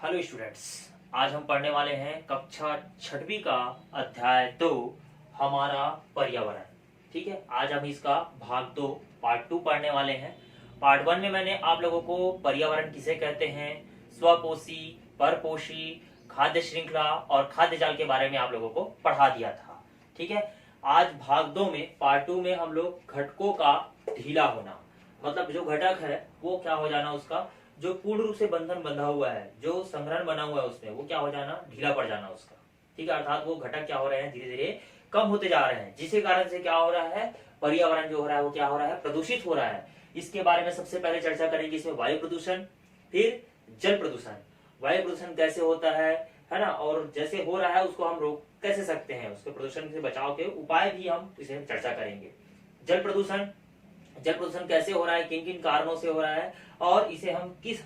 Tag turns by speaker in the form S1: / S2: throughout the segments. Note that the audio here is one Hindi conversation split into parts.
S1: हेलो स्टूडेंट्स, आज हम पढ़ने वाले हैं कक्षा छठवीं का अध्याय 2 हमारा पर्यावरण। ठीक है, आज हम इसका भाग 2 पार्ट 2 पढ़ने वाले हैं। पार्ट 1 में मैंने आप लोगों को पर्यावरण किसे कहते हैं, स्वपोषी, परपोषी, खाद्य श्रृंखला और खाद्य जाल के बारे में आप लोगों को पढ़ा दिया था। ठीक है, आज भाग 2 में पार्ट 2 में हम लोग घटकों का ढीला होना, मतलब जो घटक है वो क्या हो जाना, उसका जो पूर्ण रूप से बंधन बंधा हुआ है, जो संग्रहण बना हुआ है उसमें, वो क्या हो जाना, ढीला पड़ जाना उसका। ठीक है, अर्थात वो घटक क्या हो रहे हैं, धीरे धीरे कम होते जा रहे हैं, जिसके कारण से क्या हो रहा है, पर्यावरण जो हो रहा है वो क्या हो रहा है, प्रदूषित हो रहा है। इसके बारे में सबसे पहले चर्चा करेंगे इसमें वायु प्रदूषण, फिर जल प्रदूषण। वायु प्रदूषण कैसे होता है ना, और जैसे हो रहा है उसको हम रोक कैसे सकते हैं, उसके प्रदूषण से बचाव के उपाय भी हम इसे चर्चा करेंगे। जल प्रदूषण कैसे हो रहा है, किन किन कारणों से हो रहा है और इसे हम किस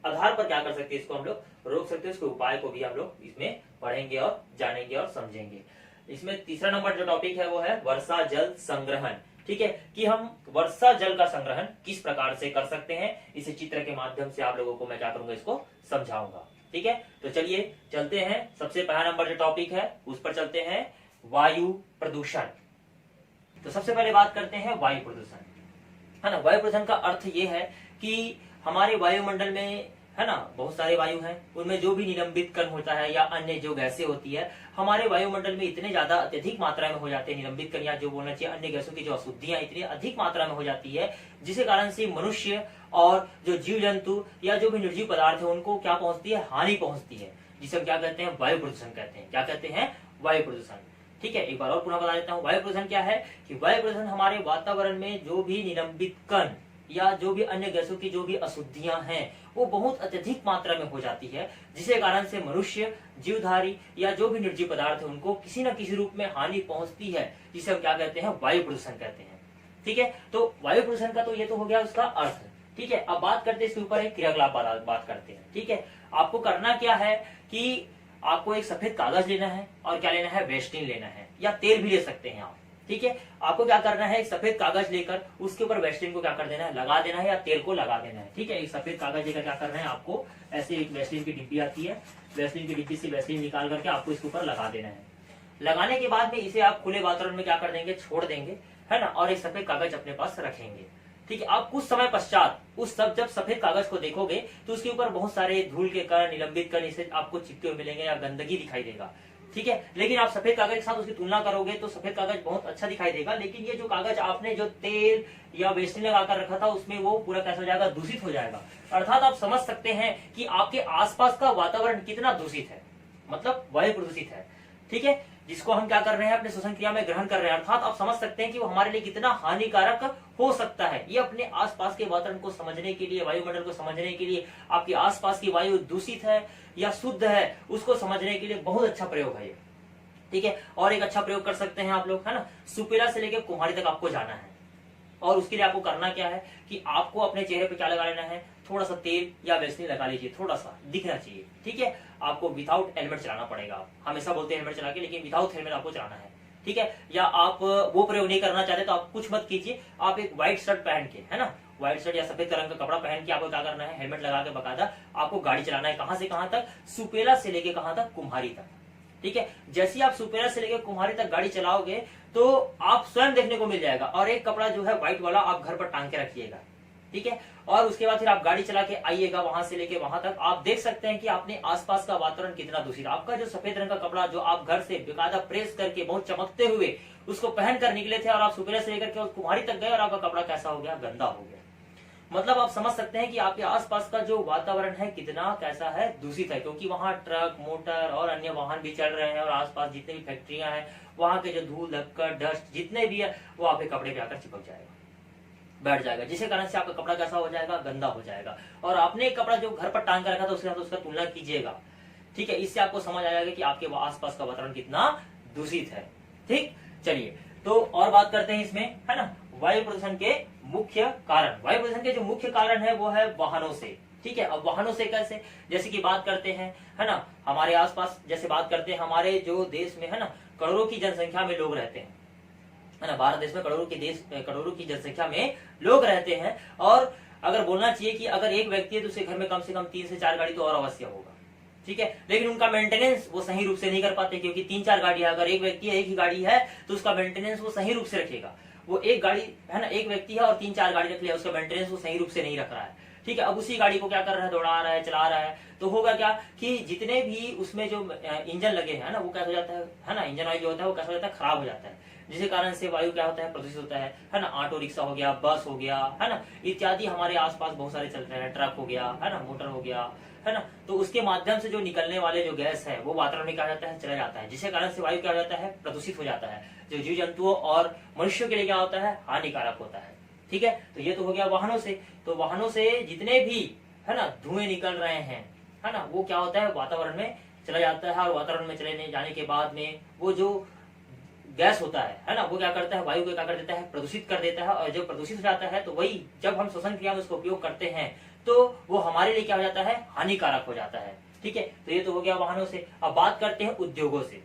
S1: आधार पर क्या कर सकते हैं, इसको हम लोग रोक सकते हैं, उसके उपाय को भी हम लोग इसमें पढ़ेंगे और जानेंगे और समझेंगे। इसमें तीसरा नंबर जो टॉपिक है वो है वर्षा जल संग्रहण। ठीक है, कि हम वर्षा जल का संग्रहण किस प्रकार से कर सकते हैं, इसे चित्र के माध्यम से आप लोगों को मैं क्या करूंगा, इसको समझाऊंगा। ठीक है, तो चलिए चलते हैं। सबसे पहला नंबर जो टॉपिक है उस पर चलते हैं, वायु प्रदूषण। तो सबसे पहले बात करते हैं वायु प्रदूषण, है ना। वायु प्रदूषण का अर्थ ये है कि हमारे वायुमंडल में, है ना, बहुत सारे वायु हैं, उनमें जो भी निलंबित कण होता है या अन्य जो गैसें होती है, हमारे वायुमंडल में इतने ज्यादा अत्यधिक मात्रा में हो जाते हैं निलंबित कण, या जो बोलना चाहिए अन्य गैसों की जो अशुद्धियां इतनी अधिक मात्रा में हो जाती है, जिसके कारण से मनुष्य और जो जीव जंतु या जो भी निर्जीव पदार्थ है उनको क्या पहुंचती है, हानि पहुंचती है, जिसे हम क्या कहते हैं, वायु प्रदूषण कहते हैं। क्या कहते हैं, वायु प्रदूषण। ठीक है, एक बार और पुनः बता देता हूँ, वायु प्रदूषण क्या है कि वायु प्रदूषण हमारे वातावरण में जो भी निलंबित कण या जो भी अन्य गैसों की जो भी अशुद्धियां हैं वो बहुत अत्यधिक मात्रा में हो जाती है, जिसके कारण से मनुष्य, जीवधारी या जो भी निर्जीव पदार्थ है उनको किसी न किसी रूप में हानि पहुंचती है, जिसे हम क्या कहते हैं, वायु प्रदूषण कहते हैं। ठीक है, तो वायु प्रदूषण का तो ये तो हो गया उसका अर्थ। ठीक है, अब बात करते हैं इसके ऊपर एक क्रियाकलाप बात करते हैं। ठीक है, आपको करना क्या है कि आपको एक सफेद कागज लेना है और क्या लेना है, वेस्लिन लेना है, या तेल भी ले सकते हैं आप। ठीक है, आपको क्या करना है, एक सफेद कागज लेकर उसके ऊपर वेस्लिन को क्या कर देना है, लगा देना है, या तेल को लगा देना है। ठीक है, एक सफेद कागज लेकर क्या करना है, आपको ऐसे एक वेस्लिन की डिब्बी आती है, वेस्लिन की डिब्बी से वेस्लिन निकाल करके आपको इसके ऊपर लगा देना है। लगाने के बाद में इसे आप खुले वातावरण में क्या कर देंगे, छोड़ देंगे, है ना, और एक सफेद कागज अपने पास रखेंगे। ठीक है, आप कुछ समय पश्चात उस सब जब सफेद कागज को देखोगे तो उसके ऊपर बहुत सारे धूल के कण, निलंबित कण इसे आपको चिपके हुए मिलेंगे या गंदगी दिखाई देगा। ठीक है, लेकिन आप सफेद कागज के साथ उसकी तुलना करोगे तो सफेद कागज बहुत अच्छा दिखाई देगा, लेकिन ये जो कागज आपने जो तेल या वेस्लिन लगाकर रखा था उसमें वो पूरा कैसा हो जाएगा, दूषित हो जाएगा। अर्थात आप समझ सकते हैं कि आपके आसपास का वातावरण कितना दूषित है, मतलब वायु प्रदूषित है। ठीक है, जिसको हम क्या कर रहे हैं, अपने श्वसन क्रिया में ग्रहण कर रहे हैं, अर्थात आप समझ सकते हैं कि वो हमारे लिए कितना हानिकारक हो सकता है। ये अपने आसपास के वातावरण को समझने के लिए, वायुमंडल को समझने के लिए, आपके आसपास की वायु दूषित है या शुद्ध है उसको समझने के लिए बहुत अच्छा प्रयोग है ये। ठीक है, और एक अच्छा प्रयोग कर सकते हैं आप लोग, है ना, सुपेला से लेकर कुम्हारी तक आपको जाना है, और उसके लिए आपको करना क्या है कि आपको अपने चेहरे पे क्या लगा लेना है, थोड़ा सा तेल या वेस्लिन लगा लीजिए, थोड़ा सा दिखना चाहिए। ठीक है, आपको विदाउट हेलमेट चलाना पड़ेगा। आप हमेशा बोलते हैं हेलमेट चला के, लेकिन विदाउट हेलमेट आपको चलाना है। ठीक है, या आप वो प्रयोग नहीं करना चाहते तो आप कुछ मत कीजिए, आप एक व्हाइट शर्ट पहन के, है ना, व्हाइट शर्ट या सफेद रंग का कपड़ा पहन के आपको क्या करना है, हेलमेट लगा के बकायदा आपको गाड़ी चलाना है। कहां से कहां तक, सुपेला से लेके कहां तक, कुम्हारी तक। ठीक है, जैसे ही आप सुपेला से लेकर कुम्हारी तक गाड़ी चलाओगे तो आप स्वयं देखने को मिल जाएगा, और एक कपड़ा जो है व्हाइट वाला आप घर पर टांग के रखिएगा। ठीक है, और उसके बाद फिर आप गाड़ी चला के आइएगा, वहां से लेके वहां तक आप देख सकते हैं कि आपने आसपास का वातावरण कितना दूषित। आपका जो सफेद रंग का कपड़ा जो आप घर से बेकायदा प्रेस करके बहुत चमकते हुए उसको पहन कर निकले थे, और आप सुपेला से लेकर के कुम्हारी तक गए और आपका कपड़ा कैसा हो गया, गंदा हो गया। मतलब आप समझ सकते हैं कि आपके आसपास का जो वातावरण है कितना कैसा है, दूषित है, क्योंकि वहां ट्रक, मोटर और अन्य वाहन भी चल रहे हैं, और आसपास जितने भी फैक्ट्रियां हैं वहां के जो धूल, धक्कड़, डस्ट जितने भी है वो आपके कपड़े पे आकर चिपक जाएगा, बैठ जाएगा, जिसके कारण से आपका कपड़ा कैसा हो जाएगा, गंदा हो जाएगा। और आपने एक कपड़ा जो घर पर टांग कर रखा था उसके साथ उसका तुलना कीजिएगा। ठीक है, इससे आपको समझ आ जाएगा कि आपके आसपास का वातावरण कितना दूषित है। ठीक, चलिए तो और बात करते हैं इसमें, है ना, वायु प्रदूषण के मुख्य कारण। वायु प्रदूषण के जो मुख्य कारण है वो है वाहनों से। ठीक है, अब वाहनों से कैसे, जैसे कि बात करते हैं, है ना, हमारे आसपास जैसे बात करते हैं, हमारे जो देश में, है ना, करोड़ों की जनसंख्या में लोग रहते हैं, है ना, भारत देश में करोड़ों की जनसंख्या में लोग रहते हैं, और अगर बोलना चाहिए कि अगर एक व्यक्ति है तो उसके घर में कम से कम 3 से 4 गाड़ी तो और अवश्य होगा। ठीक है, लेकिन उनका मेंटेनेंस वो सही रूप से नहीं कर पाते, क्योंकि 3-4 गाड़ी है, अगर एक व्यक्ति एक ही गाड़ी है तो उसका मेंटेनेंस वो सही रूप से रखेगा। वो एक गाड़ी है ना, एक व्यक्ति है और 3-4 गाड़ी रख लिया, उसका मेंटेनेंस वो सही रूप से नहीं रख रहा है, ठीक है। अब उसी गाड़ी को क्या कर रहा है, दौड़ा रहा है, चला रहा है, तो होगा क्या कि जितने भी उसमें जो इंजन लगे हैं ना, वो क्या हो जाता है ना, इंजन ऑयल जो होता है वो कैसा हो जाता है, खराब हो जाता है, जिसके कारण से वायु क्या होता है, प्रदूषित होता है ना। ऑटो रिक्शा हो गया, बस हो गया, है ना, इत्यादि हमारे आसपास बहुत सारे चल रहे हैं, ट्रक हो गया, है ना, मोटर हो गया, है ना, तो उसके माध्यम से जो निकलने वाले जो गैस है वो वातावरण में क्या हो जाता है, चला जाता है, जिसके कारण से वायु क्या हो जाता है, प्रदूषित हो जाता है, जो जीव जंतुओं और मनुष्यों के लिए क्या होता है, हानिकारक होता है, ठीक है। तो ये तो हो गया वाहनों से। तो वाहनों से जितने भी है ना धुएं निकल रहे हैं, है ना, वो क्या होता है, वातावरण में चला जाता है, और वातावरण में चले जाने के बाद में वो जो गैस होता है ना, वो क्या करता है, वायु को क्या कर देता है, प्रदूषित कर देता है, और जब प्रदूषित हो जाता है तो वही जब हम श्वसन क्रिया में उसका उपयोग करते हैं तो वो हमारे लिए क्या हो जाता है, हानिकारक हो जाता है, ठीक है। तो ये तो हो गया वाहनों से। अब बात करते हैं उद्योगों से।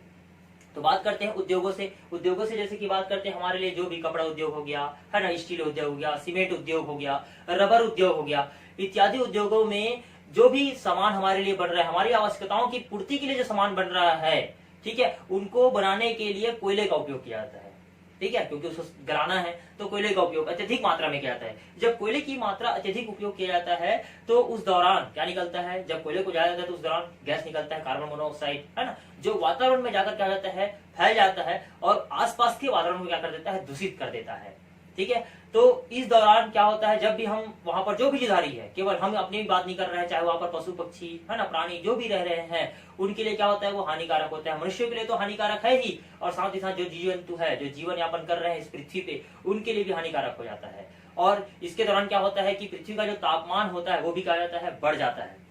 S1: तो बात करते हैं उद्योगों से। उद्योगों से जैसे कि बात करते हैं हमारे लिए जो भी कपड़ा उद्योग हो गया, है ना, स्टील उद्योग हो गया, सीमेंट उद्योग हो गया, रबर उद्योग हो गया, इत्यादि उद्योगों में जो भी सामान हमारे लिए बन रहा है, हमारी आवश्यकताओं की पूर्ति के लिए जो सामान बन रहा है, ठीक है, उनको बनाने के लिए कोयले का उपयोग किया जाता है, ठीक है, क्योंकि उसको गलाना है तो कोयले का उपयोग अत्यधिक मात्रा में किया जाता है। जब कोयले की मात्रा अत्यधिक उपयोग किया जाता है तो उस दौरान क्या निकलता है, जब कोयले को जाया जाता है तो उस दौरान गैस निकलता है, कार्बन मोनोऑक्साइड, है ना, जो वातावरण में जाकर क्या जाता है, फैल जाता है और आसपास के वातावरण को क्या कर देता है, दूषित कर देता है, ठीक है। तो इस दौरान क्या होता है, जब भी हम वहां पर जो भी जीवधारी है, केवल हम अपनी बात नहीं कर रहे हैं, चाहे वहां पर पशु पक्षी, है ना, प्राणी जो भी रह रहे हैं, उनके लिए क्या होता है, वो हानिकारक होता है। मनुष्यों के लिए तो हानिकारक है ही, और साथ ही साथ जो जीव जंतु है, जो जीवन यापन कर रहे हैं इस पृथ्वी पे, उनके लिए भी हानिकारक हो जाता है। और इसके दौरान क्या होता है कि पृथ्वी का जो तापमान होता है वो भी क्या जाता है, बढ़ जाता है,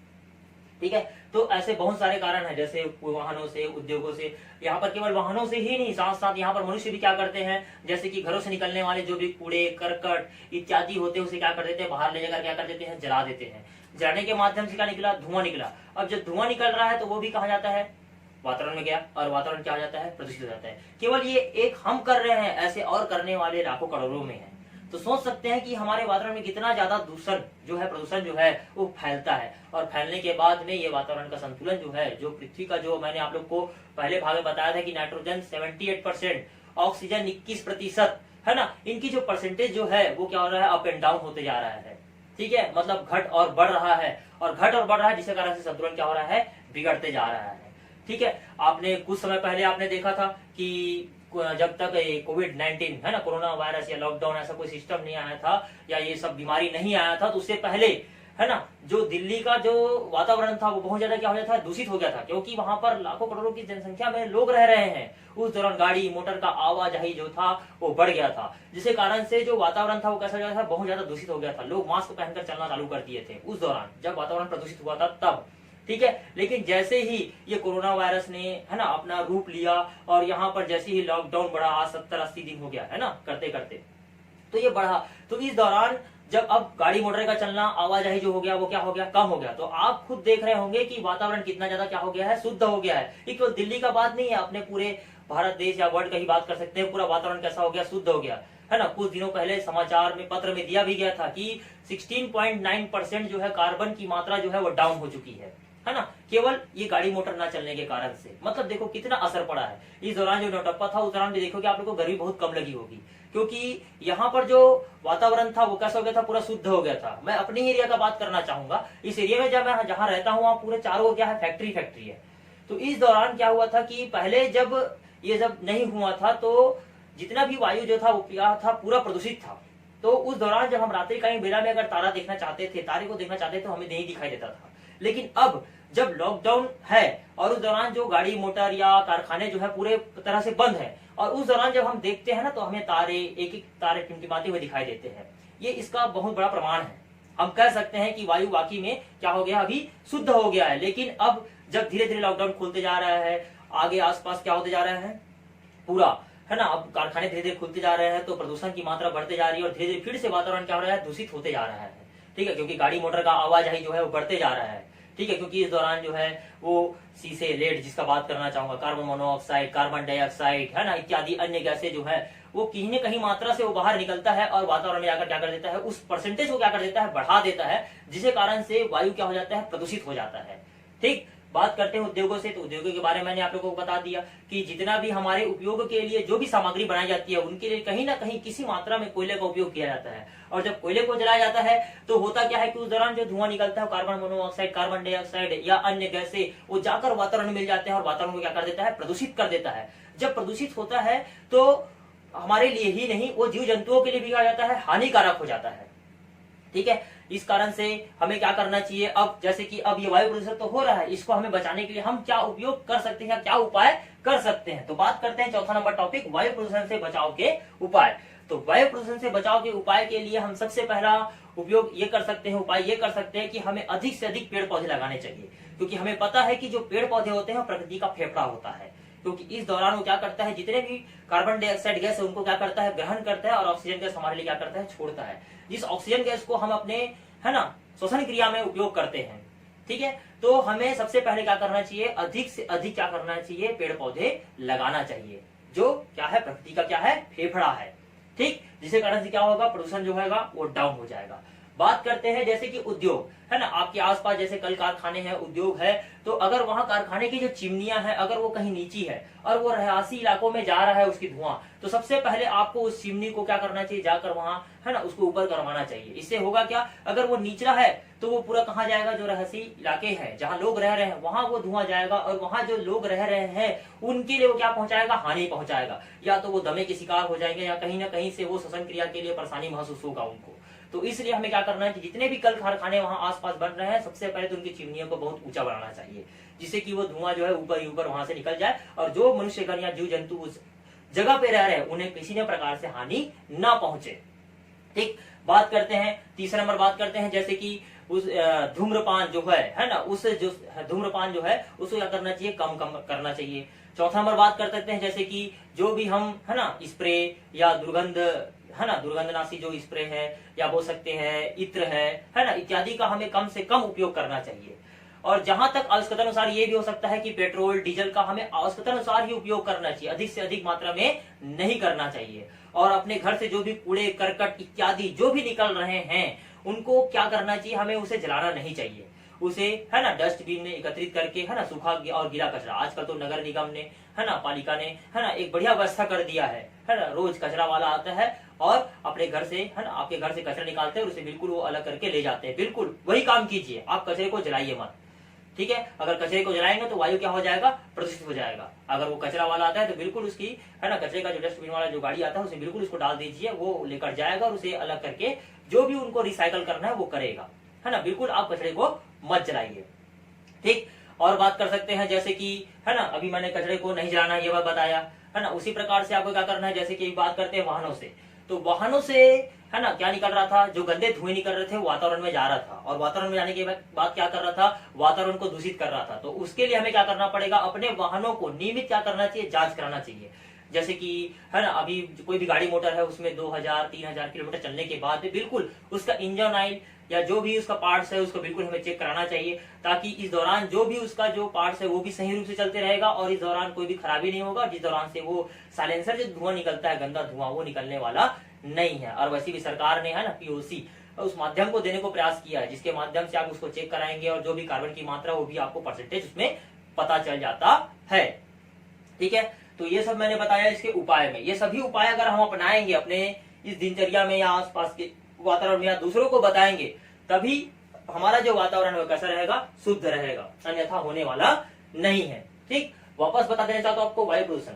S1: ठीक है। तो ऐसे बहुत सारे कारण हैं, जैसे वाहनों से, उद्योगों से। यहाँ पर केवल वाहनों से ही नहीं, साथ साथ यहाँ पर मनुष्य भी क्या करते हैं, जैसे कि घरों से निकलने वाले जो भी कूड़े करकट इत्यादि होते हैं उसे क्या कर देते हैं, बाहर ले जाकर क्या कर देते हैं, जला देते हैं। जलाने के माध्यम से क्या निकला, धुआं निकला। अब जब धुआं निकल रहा है तो वो भी कहा जाता है, वातावरण में गया, और वातावरण क्या हो जाता है, प्रदूषित हो जाता है। केवल ये एक हम कर रहे हैं, ऐसे और करने वाले लाखों करोड़ों में है। तो सोच सकते हैं कि हमारे वातावरण में कितना ज्यादा दूषण जो है, प्रदूषण जो है वो फैलता है, और फैलने के बाद में ये वातावरण का संतुलन जो है, जो पृथ्वी का, जो मैंने आप लोग को पहले भाग में बताया था कि नाइट्रोजन 78%, ऑक्सीजन 21%, है ना, इनकी जो परसेंटेज जो है वो क्या हो रहा है, अप एंड डाउन होते जा रहा है, ठीक है, मतलब घट और बढ़ रहा है, और घट और बढ़ रहा है, जिसके कारण से संतुलन क्या हो रहा है, बिगड़ते जा रहा है, ठीक है। आपने कुछ समय पहले आपने देखा था कि जब तक कोविड-19 है ना, कोरोना वायरस या लॉकडाउन, ऐसा कोई सिस्टम नहीं आया था, या ये सब बीमारी नहीं आया था, तो उससे पहले है ना, जो दिल्ली का जो वातावरण था वो बहुत ज्यादा क्या हो जाता है, दूषित हो गया था, क्योंकि वहां पर लाखों करोड़ों की जनसंख्या में लोग रह रहे हैं। उस दौरान गाड़ी मोटर का आवाजाही जो था वो बढ़ गया था, जिसके कारण से जो वातावरण था वो कैसा हो गया था, बहुत ज्यादा दूषित हो गया था। लोग मास्क पहनकर चलना चालू कर दिए थे उस दौरान, जब वातावरण प्रदूषित हुआ था तब, ठीक है। लेकिन जैसे ही ये कोरोना वायरस ने, है ना, अपना रूप लिया, और यहाँ पर जैसे ही लॉकडाउन बढ़ा, आज 70-80 दिन हो गया है ना, करते करते तो ये बढ़ा। तो इस दौरान जब अब गाड़ी मोटर का चलना, आवाजाही जो हो गया वो क्या हो गया, कम हो गया। तो आप खुद देख रहे होंगे कि वातावरण कितना ज्यादा क्या हो गया है, शुद्ध हो गया है। ये केवल दिल्ली का बात नहीं है, अपने पूरे भारत देश या वर्ल्ड का ही बात कर सकते हैं, पूरा वातावरण कैसा हो गया, शुद्ध हो गया, है ना। कुछ दिनों पहले समाचार में, पत्र में दिया भी गया था कि 16.9% जो है कार्बन की मात्रा जो है वो डाउन हो चुकी है ना, केवल ये गाड़ी मोटर ना चलने के कारण से। मतलब देखो कितना असर पड़ा है। इस दौरान जो नौटप्पा था, उस दौरान भी देखो कि आप लोग को गर्मी बहुत कम लगी होगी, क्योंकि यहाँ पर जो वातावरण था वो कैसा हो गया था, पूरा शुद्ध हो गया था। मैं अपने एरिया का बात करना चाहूंगा। इस एरिया में जब मैं जहाँ रहता हूँ वहाँ पूरे चारों क्या है, फैक्ट्री है। तो इस दौरान क्या हुआ था कि पहले जब ये जब नहीं हुआ था तो जितना भी वायु जो था वो क्या था, पूरा प्रदूषित था। तो उस दौरान जब हम रात्रिकालीन बेला में अगर तारा देखना चाहते थे, तारे को देखना चाहते थे, तो हमें नहीं दिखाई देता था। लेकिन अब जब लॉकडाउन है और उस दौरान जो गाड़ी मोटर या कारखाने जो है पूरे तरह से बंद है, और उस दौरान जब हम देखते हैं ना तो हमें तारे, एक एक तारे टिमटिमाते हुए दिखाई देते हैं। ये इसका बहुत बड़ा प्रमाण है। हम कह सकते हैं कि वायु वाकई में क्या हो गया, अभी शुद्ध हो गया है। लेकिन अब जब धीरे धीरे लॉकडाउन खुलते जा रहा है, आगे आसपास क्या होते जा रहा है पूरा, है ना, अब कारखाने धीरे धीरे खुलते जा रहे हैं, तो प्रदूषण की मात्रा बढ़ते जा रही है, और धीरे धीरे फिर से वातावरण क्या हो रहा है, दूषित होते जा रहा है, ठीक है। क्योंकि गाड़ी मोटर का आवाजाही जो है वो बढ़ते जा रहा है, ठीक है। क्योंकि इस दौरान जो है वो शीशे, लेड जिसका बात करना चाहूंगा, कार्बन मोनोऑक्साइड, कार्बन डाइऑक्साइड, है ना, इत्यादि अन्य गैसें जो है वो कहीं न कहीं मात्रा से वो बाहर निकलता है, और वातावरण में जाकर क्या कर देता है, उस परसेंटेज को क्या कर देता है, बढ़ा देता है, जिसके कारण से वायु क्या हो जाता है, प्रदूषित हो जाता है, ठीक, बात करते हैं उद्योगों से, तो उद्योगों के बारे में मैंने आप लोगों को बता दिया कि जितना भी हमारे उपयोग के लिए जो भी सामग्री बनाई जाती है उनके लिए कहीं ना कहीं किसी मात्रा में कोयले का उपयोग किया जाता है। और जब कोयले को जलाया जाता है तो होता क्या है कि उस दौरान जो धुआं निकलता है कार्बन मोनोऑक्साइड, कार्बन डाइऑक्साइड या अन्य गैसें वो जाकर वातावरण में मिल जाते हैं और वातावरण को क्या कर देता है, प्रदूषित कर देता है। जब प्रदूषित होता है तो हमारे लिए ही नहीं वो जीव जंतुओं के लिए भी कहा जाता है हानिकारक हो जाता है। ठीक है, इस कारण से हमें क्या करना चाहिए, अब जैसे कि अब ये वायु प्रदूषण तो हो रहा है, इसको हमें बचाने के लिए हम क्या उपयोग कर सकते हैं, क्या उपाय कर सकते हैं। तो बात करते हैं चौथा नंबर टॉपिक, वायु प्रदूषण से बचाव के उपाय। तो वायु प्रदूषण से बचाव के उपाय के लिए हम सबसे पहला उपयोग ये कर सकते हैं, उपाय ये कर सकते हैं कि हमें अधिक से अधिक पेड़ पौधे लगाने चाहिए, क्योंकि हमें पता है कि जो पेड़ पौधे होते हैं प्रकृति का फेफड़ा होता है, क्योंकि इस दौरान वो क्या करता है, जितने भी कार्बन डाइऑक्साइड गैस है उनको क्या करता है, ग्रहण करता है और ऑक्सीजन गैस हमारे लिए क्या करता है, छोड़ता है। जिस ऑक्सीजन गैस को हम अपने है ना श्वसन क्रिया में उपयोग करते हैं। ठीक है, तो हमें सबसे पहले क्या करना चाहिए, अधिक से अधिक क्या करना चाहिए, पेड़ पौधे लगाना चाहिए, जो क्या है, प्रकृति का क्या है, फेफड़ा है। ठीक, जिसके कारण से क्या होगा, प्रदूषण जो होगा वो डाउन हो जाएगा। बात करते हैं जैसे कि उद्योग है ना, आपके आसपास जैसे कल कारखाने हैं, उद्योग है, तो अगर वहां कारखाने की जो चिमनियां हैं अगर वो कहीं नीची है और वो रहवासी इलाकों में जा रहा है उसकी धुआं, तो सबसे पहले आपको उस चिमनी को क्या करना चाहिए, जाकर वहां है ना उसको ऊपर करवाना चाहिए। इससे होगा क्या, अगर वो निचला है तो वो पूरा कहाँ जाएगा, जो रहसी इलाके हैं जहाँ लोग रह रहे हैं वहां वो धुआं जाएगा और वहां जो लोग रह रहे हैं उनके लिए वो क्या पहुंचाएगा, हानि पहुंचाएगा, या तो वो दमे के शिकार हो जाएंगे या कहीं ना कहीं से वो श्वसन क्रिया के लिए परेशानी महसूस होगा उनको। तो इसलिए हमें क्या करना है कि जितने भी कल कारखाने वहां आसपास बन रहे हैं सबसे पहले तो उनकी चिमनियों को बहुत ऊंचा बनाना चाहिए, जिससे कि वो धुआं जो है ऊपर ही ऊपर वहां से निकल जाए और जो मनुष्यगण या जीव जंतु उस जगह पे रह रहे हैं उन्हें किसी न प्रकार से हानि ना पहुंचे। ठीक, बात करते हैं तीसरा नंबर, बात करते हैं जैसे कि उस धूम्रपान जो है ना, उस जो धूम्रपान जो है उसको क्या करना चाहिए, कम कम करना चाहिए। चौथा नंबर बात कर सकते हैं जैसे कि जो भी हम है ना स्प्रे या दुर्गंध है ना, दुर्गंधनाशी जो स्प्रे है या बोल सकते हैं इत्र है ना, इत्यादि का हमें कम से कम उपयोग करना चाहिए। और जहां तक आवश्यकता अनुसार ये भी हो सकता है कि पेट्रोल डीजल का हमें आवश्यकता अनुसार ही उपयोग करना चाहिए, अधिक से अधिक मात्रा में नहीं करना चाहिए। और अपने घर से जो भी कूड़े करकट इत्यादि जो भी निकल रहे हैं उनको क्या करना चाहिए, हमें उसे जलाना नहीं चाहिए, उसे है ना डस्टबिन में एकत्रित करके है ना सूखा और गीला कचरा, आजकल तो नगर निगम ने है ना, पालिका ने है ना एक बढ़िया व्यवस्था कर दिया है ना, रोज कचरा वाला आता है और अपने घर से है ना, आपके घर से कचरा निकालते हैं और उसे बिल्कुल वो अलग करके ले जाते हैं। बिल्कुल वही काम कीजिए, आप कचरे को जलाइए मत। ठीक है, अगर कचरे को जलाएंगे तो वायु क्या हो जाएगा, प्रदूषित हो जाएगा। अगर वो कचरा वाला आता है तो बिल्कुल उसकी है ना कचरे का जो डस्टबिन वाला जो गाड़ी आता है उसे बिल्कुल उसको डाल दीजिए, वो लेकर जाएगा और उसे अलग करके जो भी उनको रिसाइकल करना है वो करेगा, है ना। बिल्कुल आप कचरे को मत जलाइए। ठीक, और बात कर सकते हैं जैसे कि है ना, अभी मैंने कचरे को नहीं जलाना ये बात बताया है ना, उसी प्रकार से आपको क्या करना है, जैसे कि बात करते हैं वाहनों से, तो वाहनों से है ना क्या निकल रहा था, जो गंदे धुएं निकल रहे थे वो वातावरण में जा रहा था और वातावरण में जाने के बाद क्या कर रहा था, वातावरण को दूषित कर रहा था। तो उसके लिए हमें क्या करना पड़ेगा, अपने वाहनों को नियमित क्या करना चाहिए, जांच कराना चाहिए। जैसे कि है ना, अभी कोई भी गाड़ी मोटर है उसमें 2000-3000 किलोमीटर चलने के बाद बिल्कुल उसका इंजन ऑयल या जो भी उसका पार्ट्स है उसको बिल्कुल हमें चेक कराना चाहिए, ताकि इस दौरान जो भी उसका जो पार्ट्स है वो भी सही रूप से चलते रहेगा और इस दौरान कोई भी खराबी नहीं होगा, जिस दौरान से वो साइलेंसर जो धुआं निकलता है, गंदा धुआं, वो निकलने वाला नहीं है। और वैसे भी सरकार ने है ना पीओसी उस माध्यम को देने को प्रयास किया है, जिसके माध्यम से आप उसको चेक कराएंगे और जो भी कार्बन की मात्रा वो भी आपको परसेंटेज उसमें पता चल जाता है। ठीक है, तो ये सब मैंने बताया इसके उपाय में। ये सभी उपाय अगर हम अपनाएंगे अपने इस दिनचर्या में या आसपास के वातावरण में या दूसरों को बताएंगे, तभी हमारा जो वातावरण है कैसा रहेगा, शुद्ध रहेगा, अन्यथा होने वाला नहीं है। ठीक, वापस बता देना चाहता हूं आपको वायु प्रदूषण।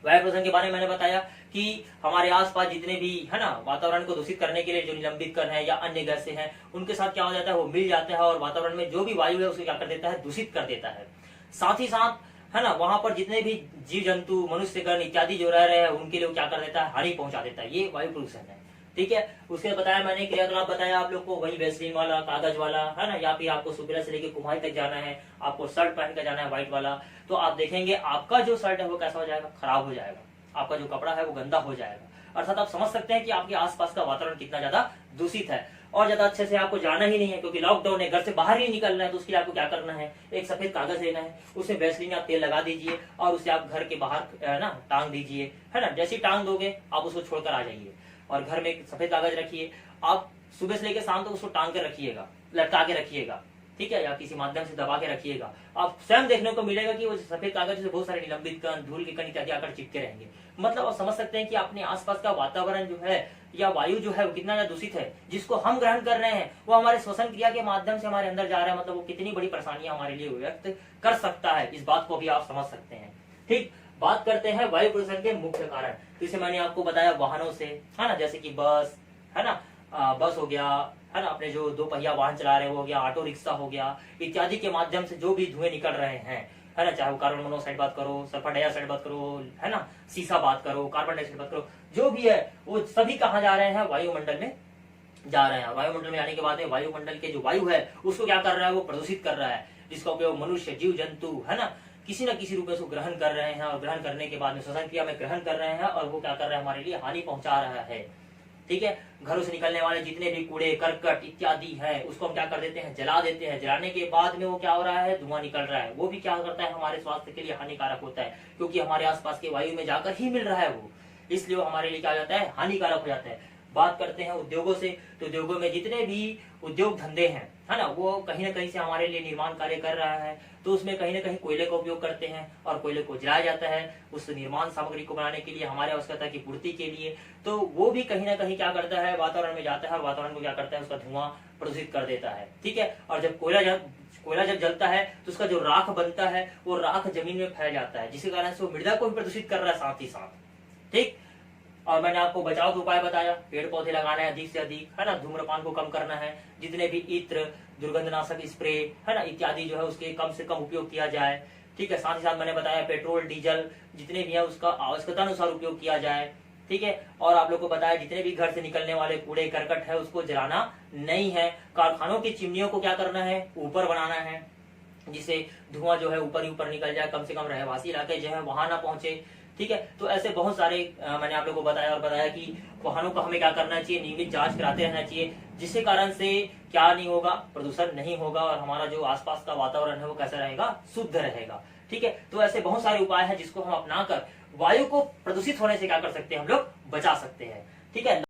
S1: वायु प्रदूषण के बारे में मैंने बताया कि हमारे आसपास जितने भी है ना वातावरण को दूषित करने के लिए जो निलंबित कण है या अन्य गैसें हैं उनके साथ क्या हो जाता है, वो मिल जाता है और वातावरण में जो भी वायु है उसे क्या कर देता है, दूषित कर देता है। साथ ही साथ है ना वहां पर जितने भी जीव जंतु मनुष्यगण इत्यादि जो रह रहे हैं उनके लिए क्या कर देता है, हानि पहुंचा देता है। ये वायु प्रदूषण है। ठीक है, उसके बताया मैंने क्रियाकलाप बताया आप लोग को, वही वैसलीन वाला, कागज वाला है ना, या फिर आपको सुबह से लेकर कुम्हाई तक जाना है, आपको शर्ट पहन कर जाना है व्हाइट वाला, तो आप देखेंगे आपका जो शर्ट है वो कैसा हो जाएगा, खराब हो जाएगा, आपका जो कपड़ा है वो गंदा हो जाएगा। अर्थात आप समझ सकते हैं कि आपके आसपास का वातावरण कितना ज्यादा दूषित है। और ज्यादा अच्छे से आपको जाना ही नहीं है क्योंकि लॉकडाउन है, घर से बाहर ही निकलना है, तो उसके लिए आपको क्या करना है, एक सफेद कागज लेना है, उसमें वैसलीन आप तेल लगा दीजिए और उसे आप घर के बाहर ना टांग दीजिए, है ना। जैसे ही टांग दोगे आप उसको छोड़कर आ जाइए और घर में एक सफेद कागज रखिए, आप सुबह से लेकर शाम तक उसको टांग कर रखिएगा, लटका के रखिएगा। ठीक है, या किसी माध्यम से दबा के रखिएगा, आप स्वयं देखने को मिलेगा कि वो सफेद कागज से बहुत सारे निलंबित कण, धूल के कण इत्यादि आकर चिपके रहेंगे। मतलब आप समझ सकते हैं कि अपने आसपास का वातावरण जो है या वायु जो है वो कितना ज्यादा दूषित है, जिसको हम ग्रहण कर रहे हैं वो हमारे श्वसन क्रिया के माध्यम से हमारे अंदर जा रहा है। मतलब वो कितनी बड़ी परेशानियां हमारे लिए व्यक्त कर सकता है, इस बात को भी आप समझ सकते हैं। ठीक, बात करते हैं वायु प्रदूषण के मुख्य कारण। जैसे मैंने आपको बताया वाहनों से, है ना, जैसे कि बस, है ना, बस हो गया, है ना, अपने जो 2 पहिया वाहन चला रहे हो गया, ऑटो रिक्शा हो गया, इत्यादि के माध्यम से जो भी धुएं निकल रहे हैं, है ना, चाहे वो कार्बन मोनोऑक्साइड बात करो, सल्फर डाइऑक्साइड बात करो, है ना, सीसा बात करो, कार्बन डाइऑक्साइड बात करो, जो भी है वो सभी कहाँ जा रहे हैं, वायुमंडल में जा रहे हैं। वायुमंडल में आने के बाद में वायुमंडल के जो वायु है उसको क्या कर रहा है, वो प्रदूषित कर रहा है, जिसका उपयोग मनुष्य, जीव जंतु, है ना, किसी न किसी रूप में उसको ग्रहण कर रहे हैं, और ग्रहण करने के बाद में श्वसन क्रिया में ग्रहण कर रहे हैं, और वो क्या कर रहा है, हमारे लिए हानि पहुंचा रहा है। ठीक है, घरों से निकलने वाले जितने भी कूड़े करकट इत्यादि है उसको हम क्या कर देते हैं, जला देते हैं। जलाने के बाद में वो क्या हो रहा है, धुआं निकल रहा है, वो भी क्या करता है, हमारे स्वास्थ्य के लिए हानिकारक होता है, क्योंकि हमारे आसपास के वायु में जाकर ही मिल रहा है वो, इसलिए वो हमारे लिए क्या हो जाता है, हानिकारक हो जाता है। बात करते हैं उद्योगों से, तो उद्योगों में जितने भी उद्योग धंधे हैं, है ना, वो कहीं न कहीं से हमारे लिए निर्माण कार्य कर रहा है, तो उसमें कहीं न कहीं कोयले का उपयोग करते हैं, और कोयले को जलाया जाता है उस निर्माण सामग्री को बनाने के लिए, हमारे आवश्यकता की पूर्ति के लिए। तो वो भी कहीं न कहीं क्या करता है, वातावरण में जाता है, और वातावरण को क्या करता है, उसका धुआं प्रदूषित कर देता है। ठीक है, और जब कोयला जब जलता है तो उसका जो राख बनता है वो राख जमीन में फैल जाता है, जिसके कारण से वो मृदा को भी प्रदूषित कर रहा है साथ ही साथ। ठीक, और मैंने आपको बचाव के उपाय बताया, पेड़ पौधे लगाना है अधिक से अधिक, है ना, धूम्रपान को कम करना है, जितने भी इत्र, दुर्गंधनाशक स्प्रे, है ना, इत्यादि जो है उसके कम से कम उपयोग किया जाए। ठीक है, साथ ही साथ मैंने बताया पेट्रोल डीजल जितने भी है उसका आवश्यकता अनुसार उपयोग किया जाए। ठीक है, और आप लोग को बताया जितने भी घर से निकलने वाले कूड़े करकट है उसको जलाना नहीं है। कारखानों की चिमनियों को क्या करना है, ऊपर बनाना है, जिससे धुआं जो है ऊपर ही ऊपर निकल जाए, कम से कम रहवासी इलाके जो है वहां ना पहुंचे। ठीक है, तो ऐसे बहुत सारे मैंने आप लोगों को बताया, और बताया कि वाहनों का हमें क्या करना चाहिए, नियमित जांच कराते रहना चाहिए, जिसके कारण से क्या नहीं होगा, प्रदूषण नहीं होगा, और हमारा जो आसपास का वातावरण है वो कैसा रहेगा, शुद्ध रहेगा। ठीक है, तो ऐसे बहुत सारे उपाय हैं जिसको हम अपनाकर वायु को प्रदूषित होने से क्या कर सकते हैं, हम लोग बचा सकते हैं। ठीक है।